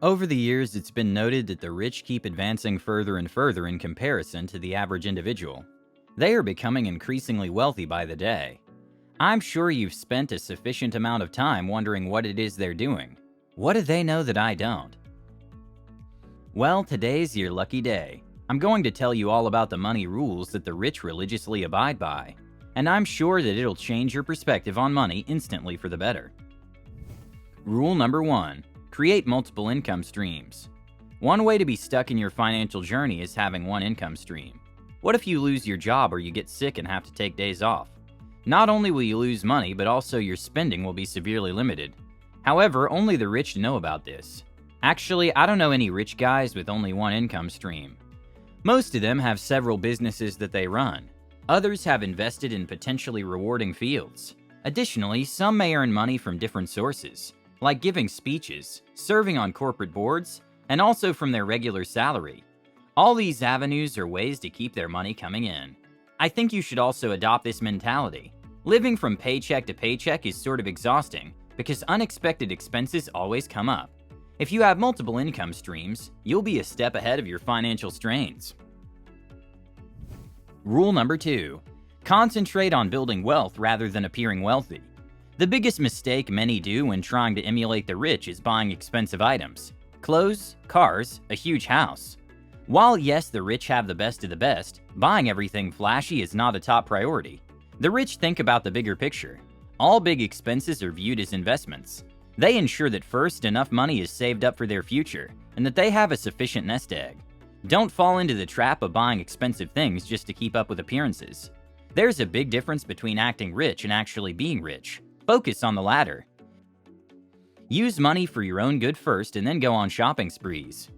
Over the years, it's been noted that the rich keep advancing further and further in comparison to the average individual. They are becoming increasingly wealthy by the day. I'm sure you've spent a sufficient amount of time wondering what it is they're doing. What do they know that I don't? Well, today's your lucky day. I'm going to tell you all about the money rules that the rich religiously abide by, and I'm sure that it'll change your perspective on money instantly for the better. Rule number 1. Create multiple income streams. One way to be stuck in your financial journey is having one income stream. What if you lose your job or you get sick and have to take days off? Not only will you lose money, but also your spending will be severely limited. However, only the rich know about this. Actually, I don't know any rich guys with only one income stream. Most of them have several businesses that they run. Others have invested in potentially rewarding fields. Additionally, some may earn money from different sources, like giving speeches, serving on corporate boards, and also from their regular salary. All these avenues are ways to keep their money coming in. I think you should also adopt this mentality. Living from paycheck to paycheck is sort of exhausting because unexpected expenses always come up. If you have multiple income streams, you'll be a step ahead of your financial strains. Rule number 2. Concentrate on building wealth rather than appearing wealthy. The biggest mistake many do when trying to emulate the rich is buying expensive items. Clothes, cars, a huge house. While yes, the rich have the best of the best, buying everything flashy is not a top priority. The rich think about the bigger picture. All big expenses are viewed as investments. They ensure that first, enough money is saved up for their future, and that they have a sufficient nest egg. Don't fall into the trap of buying expensive things just to keep up with appearances. There's a big difference between acting rich and actually being rich. Focus on the latter. Use money for your own good first and then go on shopping sprees.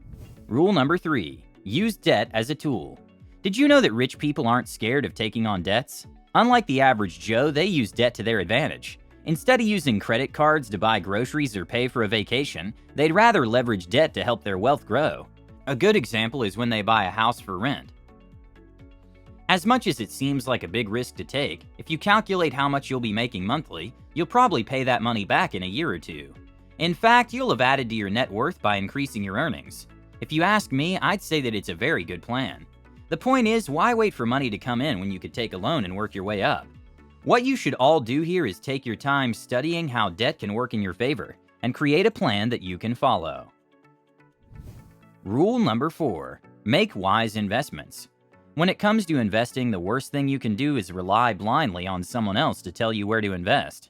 Rule number 3. Use debt as a tool. Did you know that rich people aren't scared of taking on debts? Unlike the average Joe, they use debt to their advantage. Instead of using credit cards to buy groceries or pay for a vacation, they'd rather leverage debt to help their wealth grow. A good example is when they buy a house for rent. As much as it seems like a big risk to take, if you calculate how much you'll be making monthly, you'll probably pay that money back in a year or two. In fact, you'll have added to your net worth by increasing your earnings. If you ask me, I'd say that it's a very good plan. The point is, why wait for money to come in when you could take a loan and work your way up? What you should all do here is take your time studying how debt can work in your favor and create a plan that you can follow. Rule number 4. Make wise investments. When it comes to investing, the worst thing you can do is rely blindly on someone else to tell you where to invest.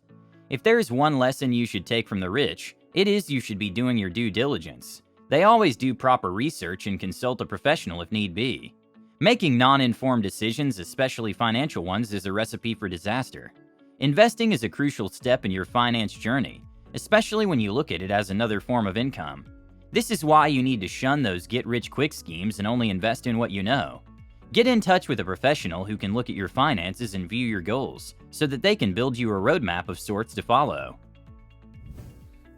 If there's one lesson you should take from the rich, it is you should be doing your due diligence. They always do proper research and consult a professional if need be. Making non-informed decisions, especially financial ones, is a recipe for disaster. Investing is a crucial step in your finance journey, especially when you look at it as another form of income. This is why you need to shun those get-rich-quick schemes and only invest in what you know. Get in touch with a professional who can look at your finances and view your goals, so that they can build you a roadmap of sorts to follow.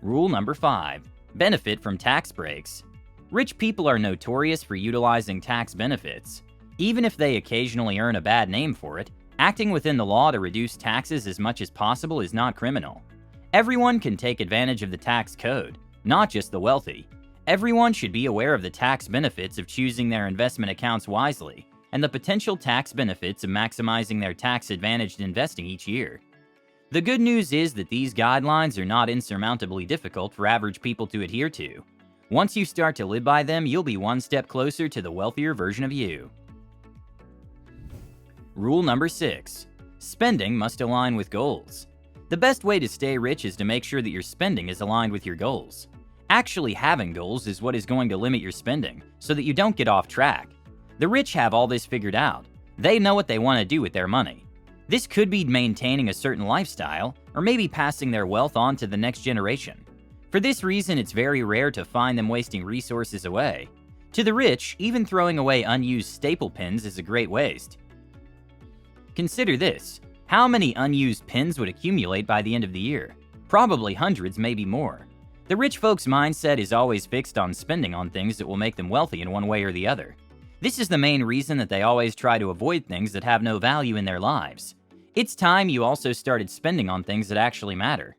Rule number 5. Benefit from tax breaks. Rich people are notorious for utilizing tax benefits. Even if they occasionally earn a bad name for it, acting within the law to reduce taxes as much as possible is not criminal. Everyone can take advantage of the tax code, not just the wealthy. Everyone should be aware of the tax benefits of choosing their investment accounts wisely, and the potential tax benefits of maximizing their tax-advantaged investing each year. The good news is that these guidelines are not insurmountably difficult for average people to adhere to. Once you start to live by them, you'll be one step closer to the wealthier version of you. Rule number 6. Spending must align with goals. The best way to stay rich is to make sure that your spending is aligned with your goals. Actually having goals is what is going to limit your spending, so that you don't get off track. The rich have all this figured out. They know what they want to do with their money. This could be maintaining a certain lifestyle, or maybe passing their wealth on to the next generation. For this reason, it's very rare to find them wasting resources away. To the rich, even throwing away unused staple pens is a great waste. Consider this. How many unused pens would accumulate by the end of the year? Probably hundreds, maybe more. The rich folks' mindset is always fixed on spending on things that will make them wealthy in one way or the other. This is the main reason that they always try to avoid things that have no value in their lives. It's time you also started spending on things that actually matter.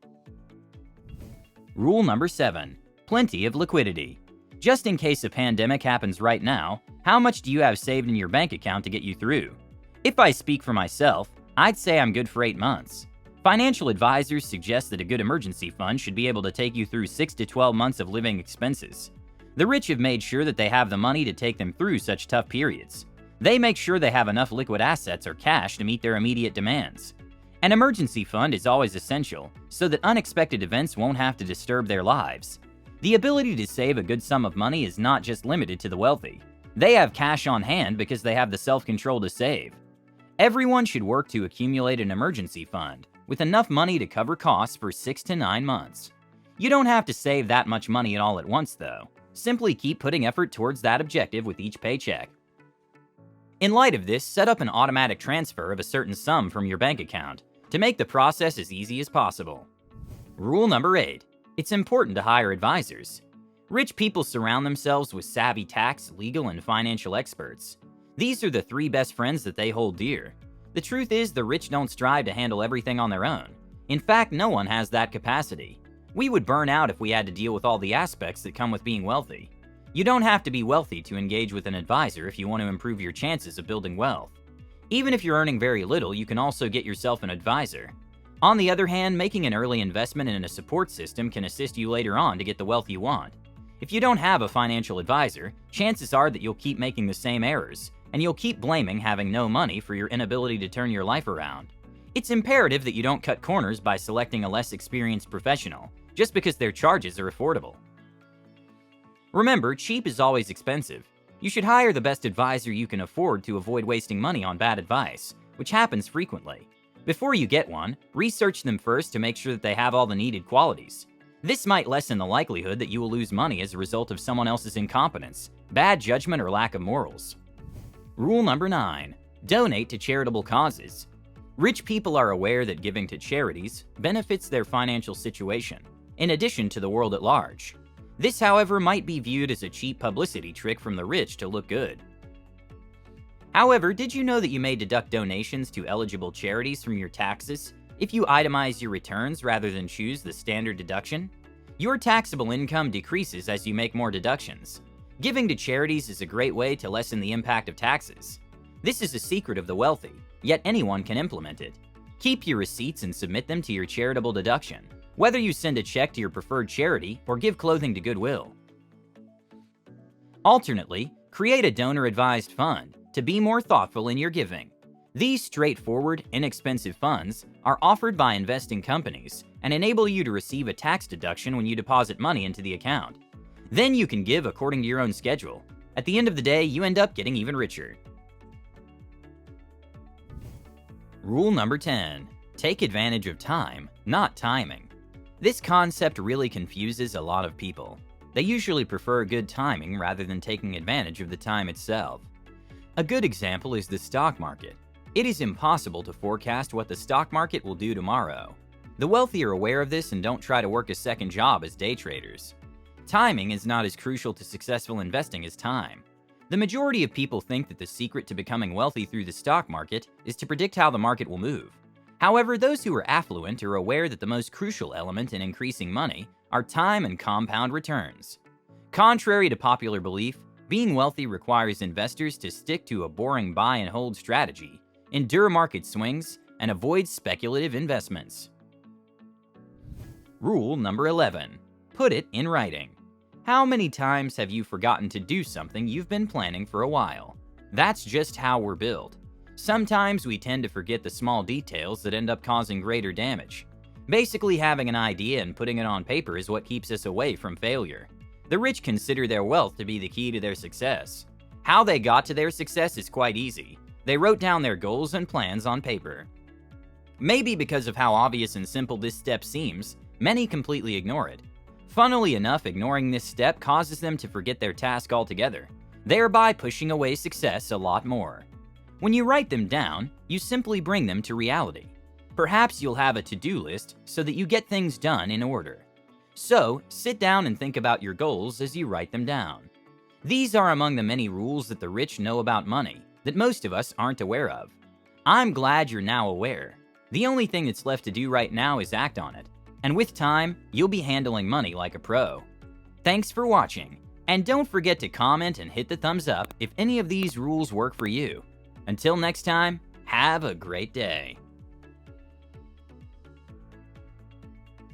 Rule number 7. Plenty of liquidity. Just in case a pandemic happens right now, how much do you have saved in your bank account to get you through? If I speak for myself, I'd say I'm good for 8 months. Financial advisors suggest that a good emergency fund should be able to take you through 6 to 12 months of living expenses. The rich have made sure that they have the money to take them through such tough periods. They make sure they have enough liquid assets or cash to meet their immediate demands. An emergency fund is always essential so that unexpected events won't have to disturb their lives. The ability to save a good sum of money is not just limited to the wealthy. They have cash on hand because they have the self-control to save. Everyone should work to accumulate an emergency fund with enough money to cover costs for 6 to 9 months. You don't have to save that much money all at once, though. Simply keep putting effort towards that objective with each paycheck. In light of this, set up an automatic transfer of a certain sum from your bank account to make the process as easy as possible. Rule number 8. It's important to hire advisors. Rich people surround themselves with savvy tax, legal, and financial experts. These are the 3 best friends that they hold dear. The truth is, the rich don't strive to handle everything on their own. In fact, no one has that capacity. We would burn out if we had to deal with all the aspects that come with being wealthy. You don't have to be wealthy to engage with an advisor if you want to improve your chances of building wealth. Even if you're earning very little, you can also get yourself an advisor. On the other hand, making an early investment in a support system can assist you later on to get the wealth you want. If you don't have a financial advisor, chances are that you'll keep making the same errors, and you'll keep blaming having no money for your inability to turn your life around. It's imperative that you don't cut corners by selecting a less experienced professional, just because their charges are affordable. Remember, cheap is always expensive. You should hire the best advisor you can afford to avoid wasting money on bad advice, which happens frequently. Before you get one, research them first to make sure that they have all the needed qualities. This might lessen the likelihood that you will lose money as a result of someone else's incompetence, bad judgment, or lack of morals. Rule number 9. Donate to charitable causes. Rich people are aware that giving to charities benefits their financial situation, in addition to the world at large. This, however, might be viewed as a cheap publicity trick from the rich to look good. However, did you know that you may deduct donations to eligible charities from your taxes if you itemize your returns rather than choose the standard deduction? Your taxable income decreases as you make more deductions. Giving to charities is a great way to lessen the impact of taxes. This is a secret of the wealthy, yet anyone can implement it. Keep your receipts and submit them to your charitable deduction, whether you send a check to your preferred charity or give clothing to Goodwill. Alternately, create a donor-advised fund to be more thoughtful in your giving. These straightforward, inexpensive funds are offered by investing companies and enable you to receive a tax deduction when you deposit money into the account. Then you can give according to your own schedule. At the end of the day, you end up getting even richer. Rule number 10. Take advantage of time, not timing. This concept really confuses a lot of people. They usually prefer good timing rather than taking advantage of the time itself. A good example is the stock market. It is impossible to forecast what the stock market will do tomorrow. The wealthy are aware of this and don't try to work a second job as day traders. Timing is not as crucial to successful investing as time. The majority of people think that the secret to becoming wealthy through the stock market is to predict how the market will move. However, those who are affluent are aware that the most crucial element in increasing money are time and compound returns. Contrary to popular belief, being wealthy requires investors to stick to a boring buy and hold strategy, endure market swings, and avoid speculative investments. Rule number 11. Put it in writing. How many times have you forgotten to do something you've been planning for a while? That's just how we're built. Sometimes we tend to forget the small details that end up causing greater damage. Basically, having an idea and putting it on paper is what keeps us away from failure. The rich consider their wealth to be the key to their success. How they got to their success is quite easy. They wrote down their goals and plans on paper. Maybe because of how obvious and simple this step seems, many completely ignore it. Funnily enough, ignoring this step causes them to forget their task altogether, thereby pushing away success a lot more. When you write them down, you simply bring them to reality. Perhaps you'll have a to-do list so that you get things done in order. So, sit down and think about your goals as you write them down. These are among the many rules that the rich know about money that most of us aren't aware of. I'm glad you're now aware. The only thing that's left to do right now is act on it. And with time, you'll be handling money like a pro. Thanks for watching. And don't forget to comment and hit the thumbs up if any of these rules work for you. Until next time, have a great day.